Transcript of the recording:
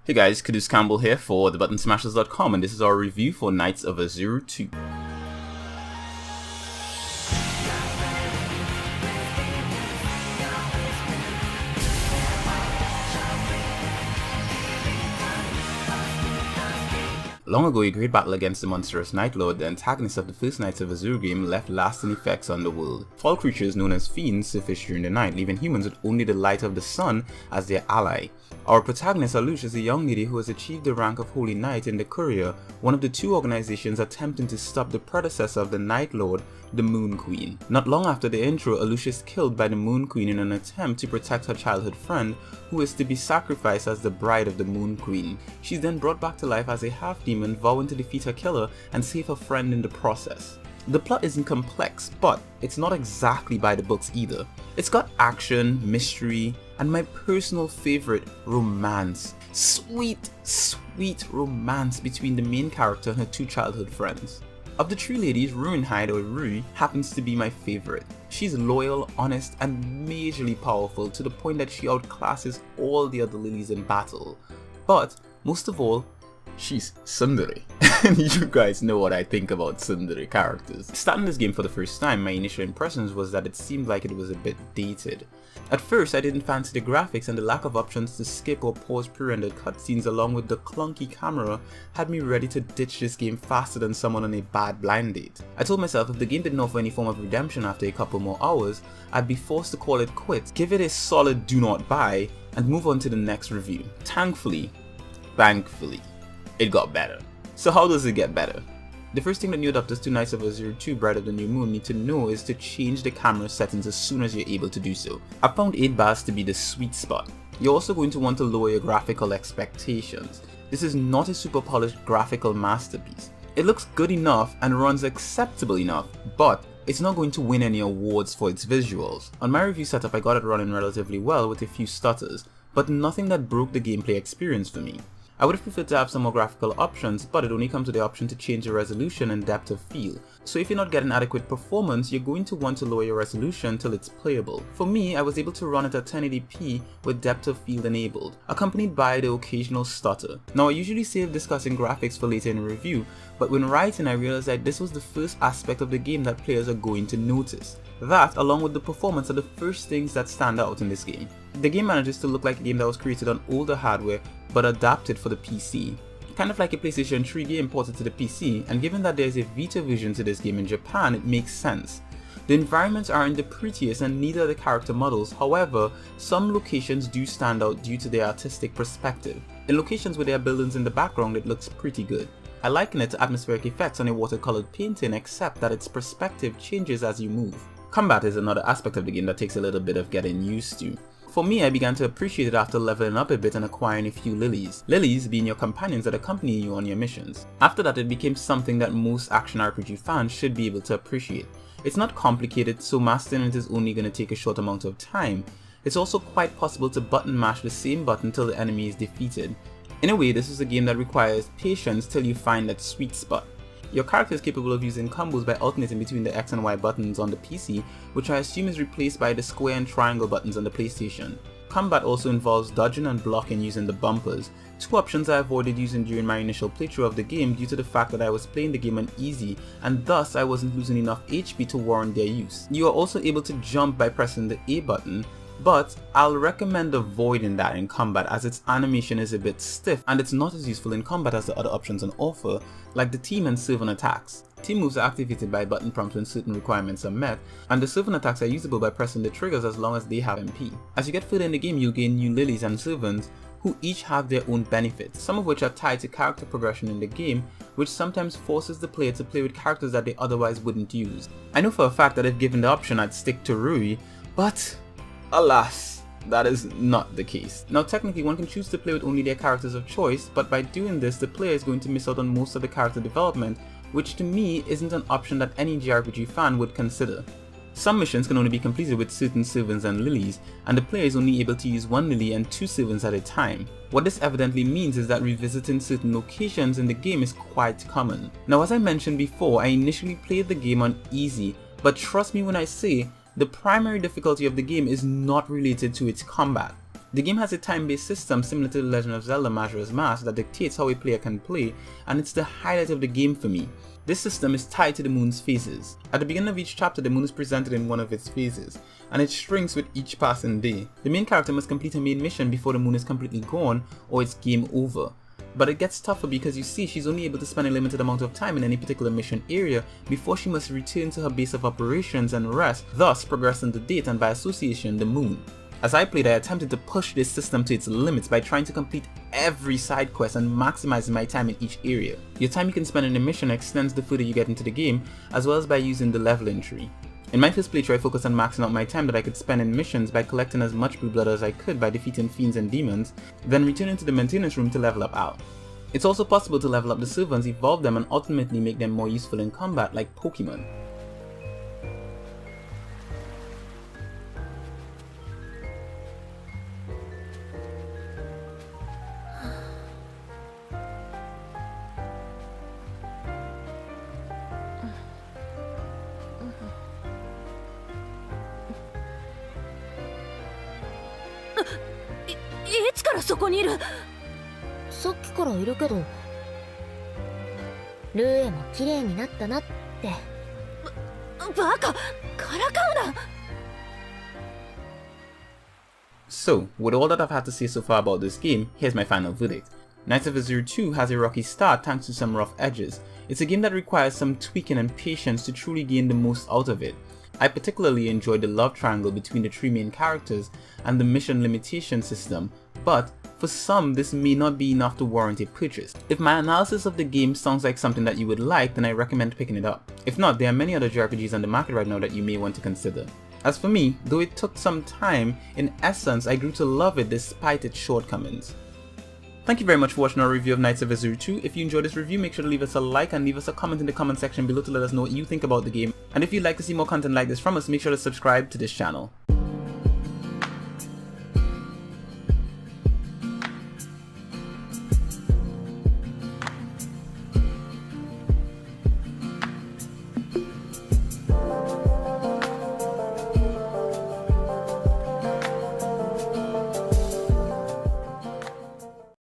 Hey guys, Kudus Campbell here for thebuttonsmashers.com, and this is our review for Knights of Azure 2. Long ago, a great battle against the monstrous Night Lord, the antagonist of the first Knights of Azure game, left lasting effects on the world. Foul creatures known as fiends surface during the night, leaving humans with only the light of the sun as their ally. Our protagonist Alush is a young lady who has achieved the rank of Holy Knight in the Courier, one of the two organizations attempting to stop the predecessor of the Night Lord, the Moon Queen. Not long after the intro, Alush is killed by the Moon Queen in an attempt to protect her childhood friend, who is to be sacrificed as the bride of the Moon Queen. She's then brought back to life as a half-demon, vowing to defeat her killer and save her friend in the process. The plot isn't complex, but it's not exactly by the books either. It's got action, mystery, and my personal favorite, romance. Sweet, sweet romance between the main character and her two childhood friends. Of the three ladies, Ruinhide or Rui happens to be my favorite. She's loyal, honest, and majorly powerful to the point that she outclasses all the other lilies in battle. But, most of all, she's tsundere. And you guys know what I think about tsundere characters. Starting this game for the first time, my initial impressions was that it seemed like it was a bit dated. At first, I didn't fancy the graphics, and the lack of options to skip or pause pre-rendered cutscenes along with the clunky camera had me ready to ditch this game faster than someone on a bad blind date. I told myself if the game didn't offer any form of redemption after a couple more hours, I'd be forced to call it quits, give it a solid do not buy, and move on to the next review. Thankfully, it got better. So how does it get better? The first thing that new adopters to Knights of Azure 2 Bride of the New Moon need to know is to change the camera settings as soon as you're able to do so. I found 8 bars to be the sweet spot. You're also going to want to lower your graphical expectations. This is not a super polished graphical masterpiece. It looks good enough and runs acceptable enough, but it's not going to win any awards for its visuals. On my review setup, I got it running relatively well with a few stutters, but nothing that broke the gameplay experience for me. I would have preferred to have some more graphical options, but it only comes with the option to change the resolution and depth of field. So if you're not getting adequate performance, you're going to want to lower your resolution till it's playable. For me, I was able to run it at 1080p with depth of field enabled, accompanied by the occasional stutter. Now I usually save discussing graphics for later in the review, but when writing I realized that this was the first aspect of the game that players are going to notice. That, along with the performance, are the first things that stand out in this game. The game manages to look like a game that was created on older hardware but adapted for the PC. Kind of like a PlayStation 3 game ported to the PC, and given that there is a Vita version to this game in Japan, it makes sense. The environments aren't the prettiest and neither are the character models, however, some locations do stand out due to their artistic perspective. In locations where there are buildings in the background, it looks pretty good. I liken it to atmospheric effects on a watercolored painting, except that its perspective changes as you move. Combat is another aspect of the game that takes a little bit of getting used to. For me, I began to appreciate it after leveling up a bit and acquiring a few lilies. Lilies being your companions that accompany you on your missions. After that, it became something that most action RPG fans should be able to appreciate. It's not complicated, so mastering it is only going to take a short amount of time. It's also quite possible to button mash the same button till the enemy is defeated. In a way, this is a game that requires patience till you find that sweet spot. Your character is capable of using combos by alternating between the X and Y buttons on the PC, which I assume is replaced by the square and triangle buttons on the PlayStation. Combat also involves dodging and blocking using the bumpers, two options I avoided using during my initial playthrough of the game due to the fact that I was playing the game on easy and thus I wasn't losing enough HP to warrant their use. You are also able to jump by pressing the A button, but I'll recommend avoiding that in combat as its animation is a bit stiff and it's not as useful in combat as the other options on offer, like the team and servant attacks. Team moves are activated by button prompts when certain requirements are met, and the servant attacks are usable by pressing the triggers as long as they have MP. As you get further in the game, you'll gain new lilies and servants who each have their own benefits, some of which are tied to character progression in the game, which sometimes forces the player to play with characters that they otherwise wouldn't use. I know for a fact that if given the option I'd stick to Rui, but alas, that is not the case. Now technically one can choose to play with only their characters of choice, but by doing this the player is going to miss out on most of the character development, which to me isn't an option that any JRPG fan would consider. Some missions can only be completed with certain servants and lilies, and the player is only able to use one lily and 2 servants at a time. What this evidently means is that revisiting certain locations in the game is quite common. Now as I mentioned before, I initially played the game on easy, but trust me when I say, the primary difficulty of the game is not related to its combat. The game has a time-based system similar to The Legend of Zelda Majora's Mask that dictates how a player can play, and it's the highlight of the game for me. This system is tied to the moon's phases. At the beginning of each chapter, the moon is presented in one of its phases, and it shrinks with each passing day. The main character must complete a main mission before the moon is completely gone, or it's game over. But it gets tougher because you see she's only able to spend a limited amount of time in any particular mission area before she must return to her base of operations and rest, thus progressing the date and by association the moon. As I played, I attempted to push this system to its limits by trying to complete every side quest and maximizing my time in each area. Your time you can spend in a mission extends the further you get into the game, as well as by using the leveling tree. In my first playthrough, I focused on maxing out my time that I could spend in missions by collecting as much blue blood as I could by defeating fiends and demons, then returning to the maintenance room to level up out. It's also possible to level up the servants, evolve them, and ultimately make them more useful in combat like Pokemon. So, with all that I've had to say so far about this game, here's my final verdict. Knights of Azure 2 has a rocky start thanks to some rough edges. It's a game that requires some tweaking and patience to truly gain the most out of it. I particularly enjoyed the love triangle between the three main characters and the mission limitation system, but for some this may not be enough to warrant a purchase. If my analysis of the game sounds like something that you would like, then I recommend picking it up. If not, there are many other JRPGs on the market right now that you may want to consider. As for me, though it took some time, in essence I grew to love it despite its shortcomings. Thank you very much for watching our review of Knights of Azure 2. If you enjoyed this review, make sure to leave us a like and leave us a comment in the comment section below to let us know what you think about the game. And if you'd like to see more content like this from us, make sure to subscribe to this channel.